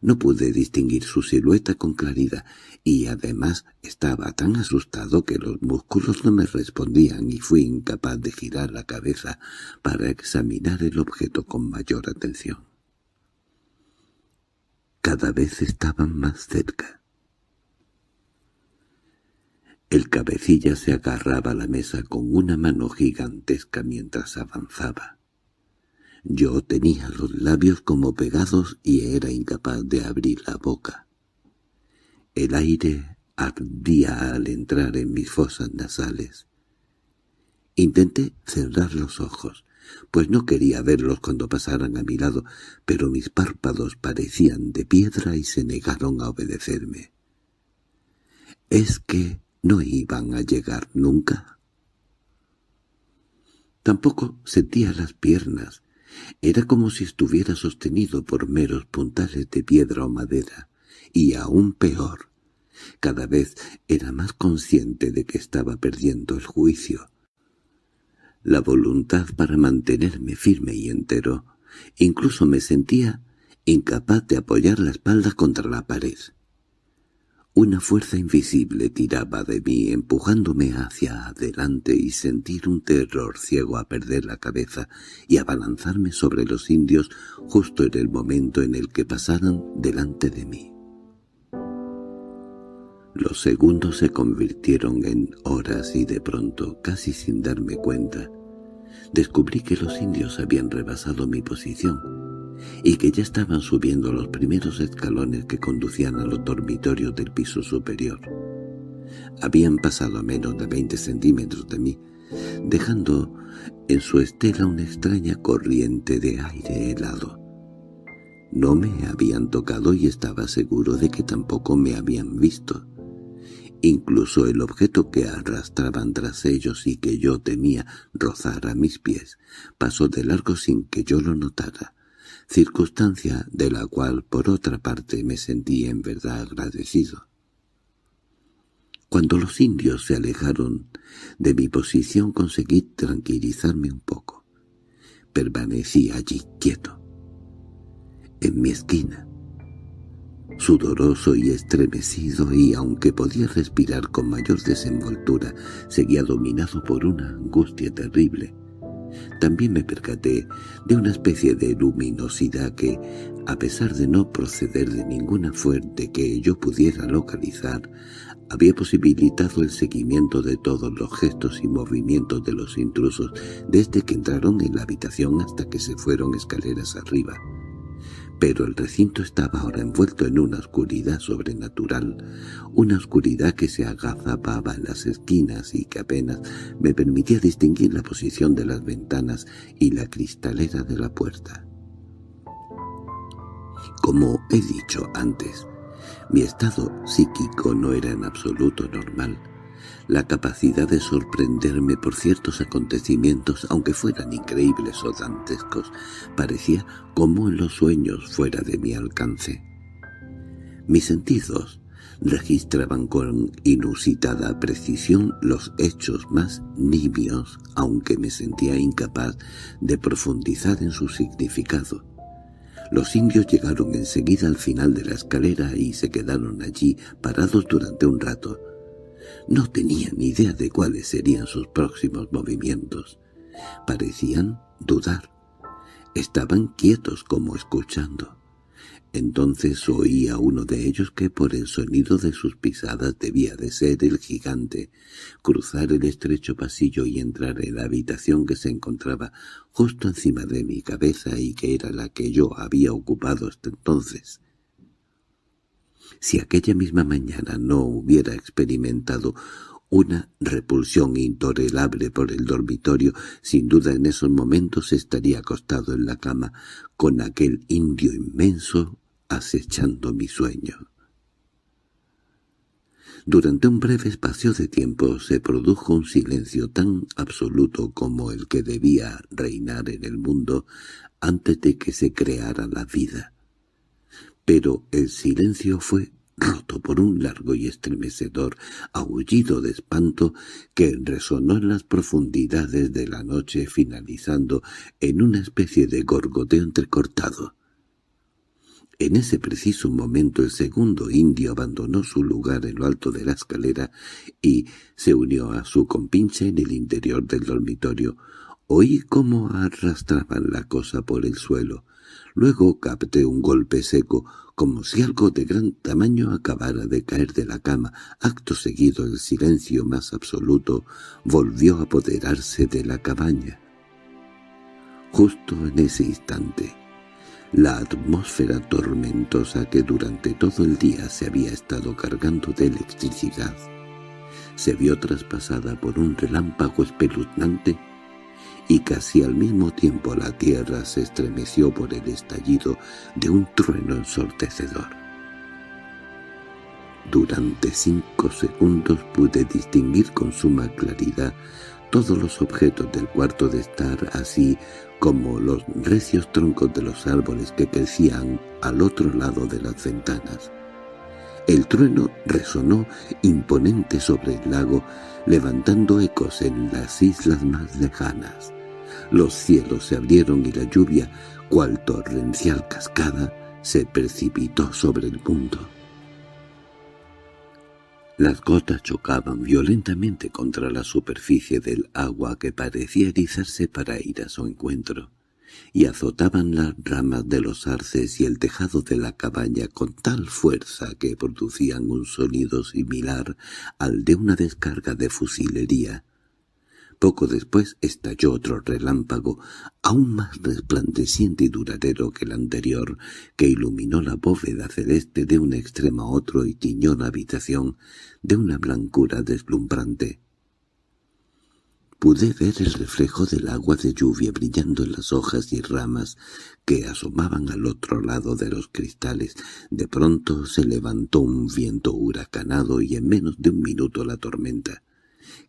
no pude distinguir su silueta con claridad, y además estaba tan asustado que los músculos no me respondían y fui incapaz de girar la cabeza para examinar el objeto con mayor atención. Cada vez estaban más cerca. El cabecilla se agarraba a la mesa con una mano gigantesca mientras avanzaba. Yo tenía los labios como pegados y era incapaz de abrir la boca. El aire ardía al entrar en mis fosas nasales. Intenté cerrar los ojos, pues no quería verlos cuando pasaran a mi lado, pero mis párpados parecían de piedra y se negaron a obedecerme. ¿Es que no iban a llegar nunca? Tampoco sentía las piernas. Era como si estuviera sostenido por meros puntales de piedra o madera, y aún peor, cada vez era más consciente de que estaba perdiendo el juicio, la voluntad para mantenerme firme y entero. Incluso me sentía incapaz de apoyar la espalda contra la pared. Una fuerza invisible tiraba de mí, empujándome hacia adelante, y sentir un terror ciego a perder la cabeza y abalanzarme sobre los indios justo en el momento en el que pasaran delante de mí. Los segundos se convirtieron en horas y de pronto, casi sin darme cuenta, descubrí que los indios habían rebasado mi posición y que ya estaban subiendo los primeros escalones que conducían a los dormitorios del piso superior. Habían pasado a menos de 20 centímetros de mí, dejando en su estela una extraña corriente de aire helado. No me habían tocado y estaba seguro de que tampoco me habían visto. Incluso el objeto que arrastraban tras ellos y que yo temía rozar a mis pies pasó de largo sin que yo lo notara, circunstancia de la cual por otra parte me sentí en verdad agradecido. Cuando los indios se alejaron de mi posición conseguí tranquilizarme un poco. Permanecí allí quieto, en mi esquina, sudoroso y estremecido, y aunque podía respirar con mayor desenvoltura, seguía dominado por una angustia terrible. También me percaté de una especie de luminosidad que, a pesar de no proceder de ninguna fuente que yo pudiera localizar, había posibilitado el seguimiento de todos los gestos y movimientos de los intrusos desde que entraron en la habitación hasta que se fueron escaleras arriba. Pero el recinto estaba ahora envuelto en una oscuridad sobrenatural, una oscuridad que se agazapaba en las esquinas y que apenas me permitía distinguir la posición de las ventanas y la cristalera de la puerta. Como he dicho antes, mi estado psíquico no era en absoluto normal. La capacidad de sorprenderme por ciertos acontecimientos, aunque fueran increíbles o dantescos, parecía como en los sueños fuera de mi alcance. Mis sentidos registraban con inusitada precisión los hechos más nimios, aunque me sentía incapaz de profundizar en su significado. Los indios llegaron enseguida al final de la escalera y se quedaron allí parados durante un rato. No tenía ni idea de cuáles serían sus próximos movimientos. Parecían dudar. Estaban quietos como escuchando. Entonces oí a uno de ellos que por el sonido de sus pisadas debía de ser el gigante, cruzar el estrecho pasillo y entrar en la habitación que se encontraba justo encima de mi cabeza y que era la que yo había ocupado hasta entonces. Si aquella misma mañana no hubiera experimentado una repulsión intolerable por el dormitorio. Sin duda en esos momentos estaría acostado en la cama, con aquel indio inmenso acechando mi sueño. Durante un breve espacio de tiempo se produjo un silencio tan absoluto como el que debía reinar en el mundo antes de que se creara la vida. Pero el silencio fue roto por un largo y estremecedor aullido de espanto que resonó en las profundidades de la noche, finalizando en una especie de gorgoteo entrecortado. En ese preciso momento el segundo indio abandonó su lugar en lo alto de la escalera y se unió a su compinche en el interior del dormitorio. Oí cómo arrastraban la cosa por el suelo. Luego capté un golpe seco, como si algo de gran tamaño acabara de caer de la cama. Acto seguido el silencio más absoluto volvió a apoderarse de la cabaña. Justo en ese instante, la atmósfera tormentosa que durante todo el día se había estado cargando de electricidad se vio traspasada por un relámpago espeluznante y casi al mismo tiempo la tierra se estremeció por el estallido de un trueno ensordecedor. Durante 5 segundos pude distinguir con suma claridad todos los objetos del cuarto de estar, así como los recios troncos de los árboles que crecían al otro lado de las ventanas. El trueno resonó imponente sobre el lago, levantando ecos en las islas más lejanas. Los cielos se abrieron y la lluvia, cual torrencial cascada, se precipitó sobre el mundo. Las gotas chocaban violentamente contra la superficie del agua que parecía erizarse para ir a su encuentro, y azotaban las ramas de los arces y el tejado de la cabaña con tal fuerza que producían un sonido similar al de una descarga de fusilería. Poco después estalló otro relámpago, aún más resplandeciente y duradero que el anterior, que iluminó la bóveda celeste de un extremo a otro y tiñó la habitación de una blancura deslumbrante. Pude ver el reflejo del agua de lluvia brillando en las hojas y ramas que asomaban al otro lado de los cristales. De pronto se levantó un viento huracanado y en menos de un minuto la tormenta,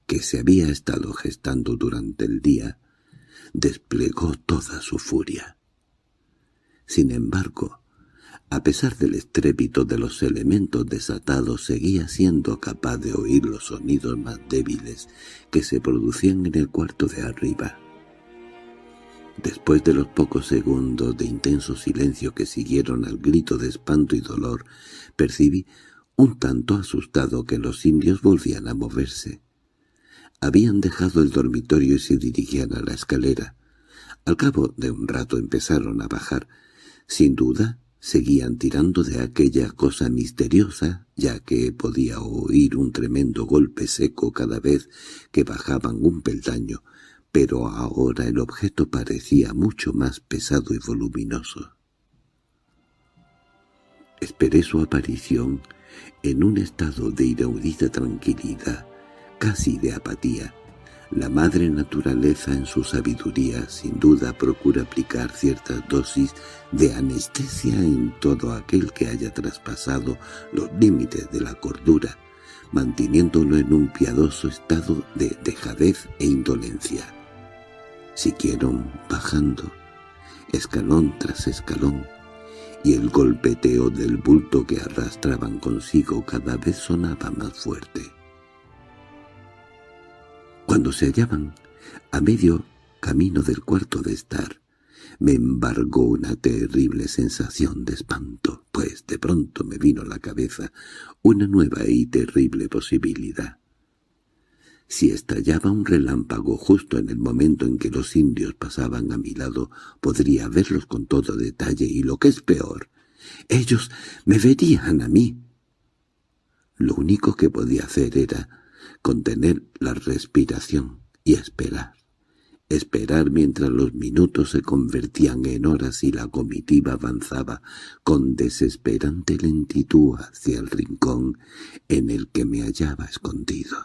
que se había estado gestando durante el día, desplegó toda su furia. Sin embargo, a pesar del estrépito de los elementos desatados, seguía siendo capaz de oír los sonidos más débiles que se producían en el cuarto de arriba. Después de los pocos segundos de intenso silencio que siguieron al grito de espanto y dolor, percibí, un tanto asustado, que los indios volvían a moverse. Habían dejado el dormitorio y se dirigían a la escalera. Al cabo de un rato empezaron a bajar. Sin duda, seguían tirando de aquella cosa misteriosa, ya que podía oír un tremendo golpe seco cada vez que bajaban un peldaño, pero ahora el objeto parecía mucho más pesado y voluminoso. Esperé su aparición en un estado de inaudita tranquilidad, casi de apatía. La madre naturaleza en su sabiduría sin duda procura aplicar ciertas dosis de anestesia en todo aquel que haya traspasado los límites de la cordura, manteniéndolo en un piadoso estado de dejadez e indolencia. Siguieron bajando, escalón tras escalón, y el golpeteo del bulto que arrastraban consigo cada vez sonaba más fuerte. Cuando se hallaban a medio camino del cuarto de estar, me embargó una terrible sensación de espanto, pues de pronto me vino a la cabeza una nueva y terrible posibilidad. Si estallaba un relámpago justo en el momento en que los indios pasaban a mi lado, podría verlos con todo detalle y, lo que es peor, ellos me verían a mí. Lo único que podía hacer era contener la respiración y esperar. Esperar mientras los minutos se convertían en horas y la comitiva avanzaba con desesperante lentitud hacia el rincón en el que me hallaba escondido.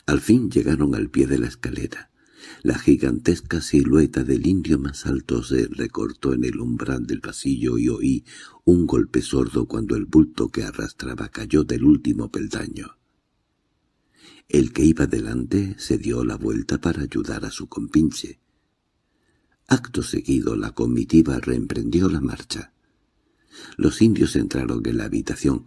Al fin llegaron al pie de la escalera. La gigantesca silueta del indio más alto se recortó en el umbral del pasillo y oí un golpe sordo cuando el bulto que arrastraba cayó del último peldaño. El que iba delante se dio la vuelta para ayudar a su compinche. Acto seguido la comitiva reemprendió la marcha. Los indios entraron en la habitación,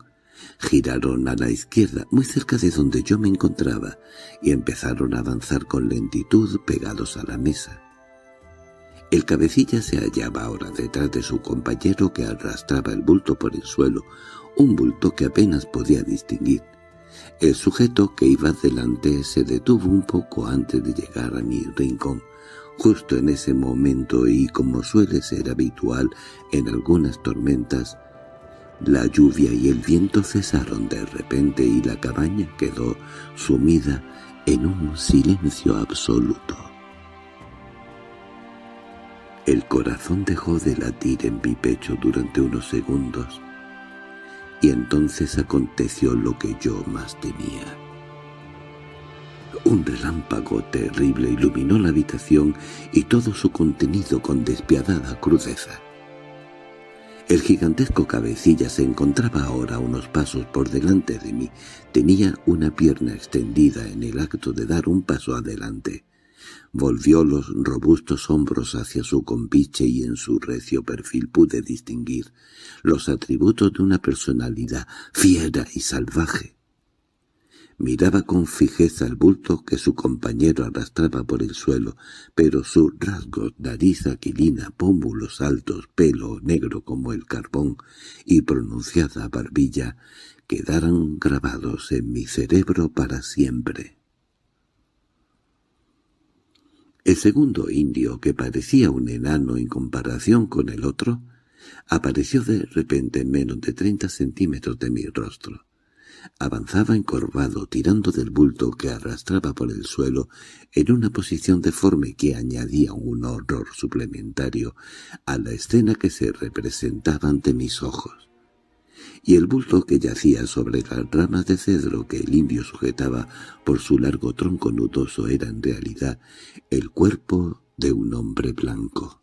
giraron a la izquierda, muy cerca de donde yo me encontraba, y empezaron a avanzar con lentitud pegados a la mesa. El cabecilla se hallaba ahora detrás de su compañero que arrastraba el bulto por el suelo, un bulto que apenas podía distinguir. El sujeto que iba delante se detuvo un poco antes de llegar a mi rincón. Justo en ese momento, y como suele ser habitual en algunas tormentas, la lluvia y el viento cesaron de repente y la cabaña quedó sumida en un silencio absoluto. El corazón dejó de latir en mi pecho durante unos segundos, y entonces aconteció lo que yo más temía. Un relámpago terrible iluminó la habitación y todo su contenido con despiadada crudeza. El gigantesco cabecilla se encontraba ahora a unos pasos por delante de mí. Tenía una pierna extendida en el acto de dar un paso adelante. Volvió los robustos hombros hacia su compinche y en su recio perfil pude distinguir los atributos de una personalidad fiera y salvaje. Miraba con fijeza el bulto que su compañero arrastraba por el suelo, pero sus rasgos, nariz aquilina, pómulos altos, pelo negro como el carbón y pronunciada barbilla, quedaron grabados en mi cerebro para siempre. El segundo indio, que parecía un enano en comparación con el otro, apareció de repente en menos de 30 centímetros de mi rostro. Avanzaba encorvado, tirando del bulto que arrastraba por el suelo, en una posición deforme que añadía un horror suplementario a la escena que se representaba ante mis ojos. Y el bulto que yacía sobre las ramas de cedro que el indio sujetaba por su largo tronco nudoso era en realidad el cuerpo de un hombre blanco.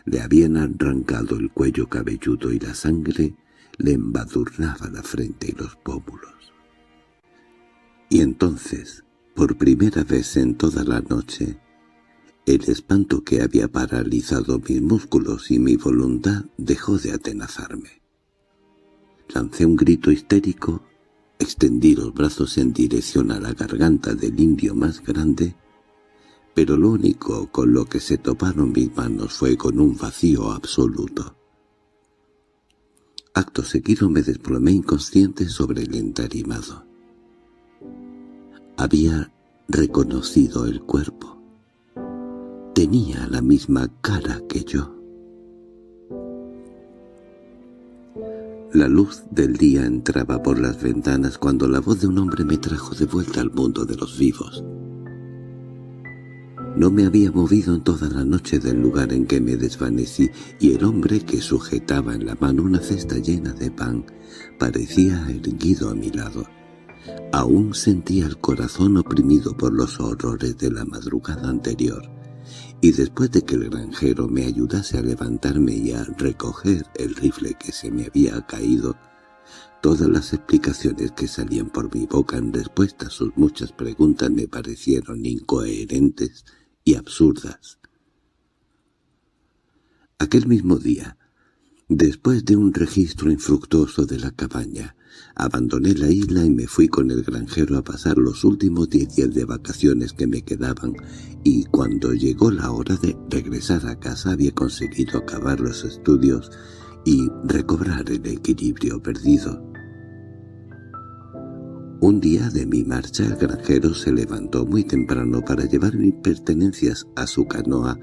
Le habían arrancado el cuello cabelludo y la sangre le embadurnaba la frente y los pómulos. Y entonces, por primera vez en toda la noche, el espanto que había paralizado mis músculos y mi voluntad dejó de atenazarme. Lancé un grito histérico, extendí los brazos en dirección a la garganta del indio más grande, pero lo único con lo que se toparon mis manos fue con un vacío absoluto. Acto seguido me desplomé inconsciente sobre el entarimado. Había reconocido el cuerpo. Tenía la misma cara que yo. La luz del día entraba por las ventanas cuando la voz de un hombre me trajo de vuelta al mundo de los vivos. No me había movido en toda la noche del lugar en que me desvanecí, y el hombre que sujetaba en la mano una cesta llena de pan parecía erguido a mi lado. Aún sentía el corazón oprimido por los horrores de la madrugada anterior, y después de que el granjero me ayudase a levantarme y a recoger el rifle que se me había caído, todas las explicaciones que salían por mi boca en respuesta a sus muchas preguntas me parecieron incoherentes y absurdas. Aquel mismo día, después de un registro infructuoso de la cabaña, abandoné la isla y me fui con el granjero a pasar los últimos 10 días de vacaciones que me quedaban, y cuando llegó la hora de regresar a casa había conseguido acabar los estudios y recobrar el equilibrio perdido. Un día de mi marcha el granjero se levantó muy temprano para llevar mis pertenencias a su canoa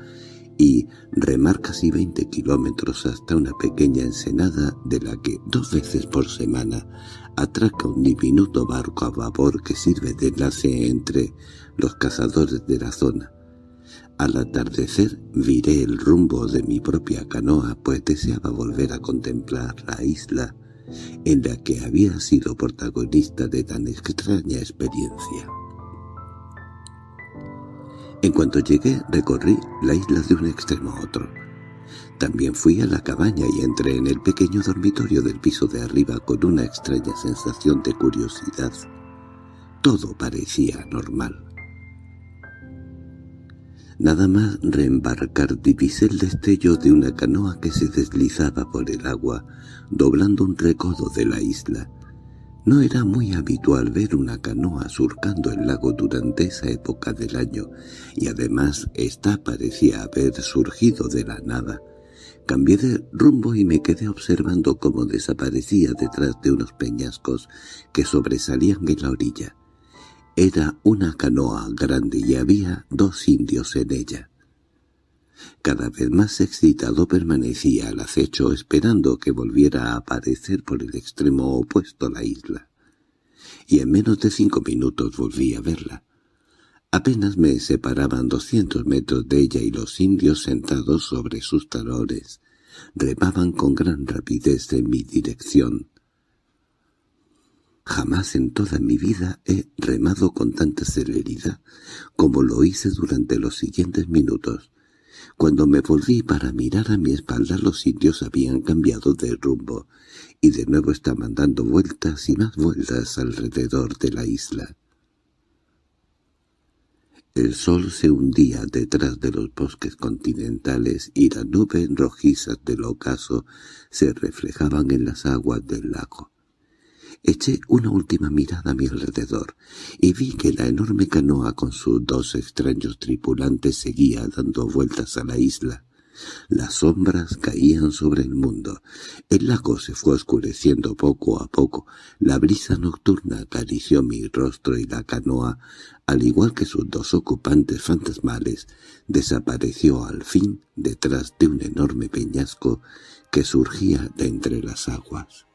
y remar casi 20 kilómetros hasta una pequeña ensenada de la que 2 veces por semana atraca un diminuto barco a vapor que sirve de enlace entre los cazadores de la zona. Al atardecer viré el rumbo de mi propia canoa, pues deseaba volver a contemplar la isla en la que había sido protagonista de tan extraña experiencia. En cuanto llegué, recorrí la isla de un extremo a otro. También fui a la cabaña y entré en el pequeño dormitorio del piso de arriba con una extraña sensación de curiosidad. Todo parecía normal. Nada más reembarcar divisé el destello de una canoa que se deslizaba por el agua, doblando un recodo de la isla. No era muy habitual ver una canoa surcando el lago durante esa época del año, y además ésta parecía haber surgido de la nada. Cambié de rumbo y me quedé observando cómo desaparecía detrás de unos peñascos que sobresalían en la orilla. Era una canoa grande y había 2 indios en ella. Cada vez más excitado permanecía al acecho esperando que volviera a aparecer por el extremo opuesto a la isla. Y en menos de 5 minutos volví a verla. Apenas me separaban 200 metros de ella y los indios sentados sobre sus talones remaban con gran rapidez en mi dirección. Jamás en toda mi vida he remado con tanta celeridad como lo hice durante los siguientes minutos. Cuando me volví para mirar a mi espalda, los indios habían cambiado de rumbo y de nuevo estaban dando vueltas y más vueltas alrededor de la isla. El sol se hundía detrás de los bosques continentales y las nubes rojizas del ocaso se reflejaban en las aguas del lago. Eché una última mirada a mi alrededor y vi que la enorme canoa con sus 2 extraños tripulantes seguía dando vueltas a la isla. Las sombras caían sobre el mundo. El lago se fue oscureciendo poco a poco. La brisa nocturna acarició mi rostro y la canoa, al igual que sus 2 ocupantes fantasmales, desapareció al fin detrás de un enorme peñasco que surgía de entre las aguas.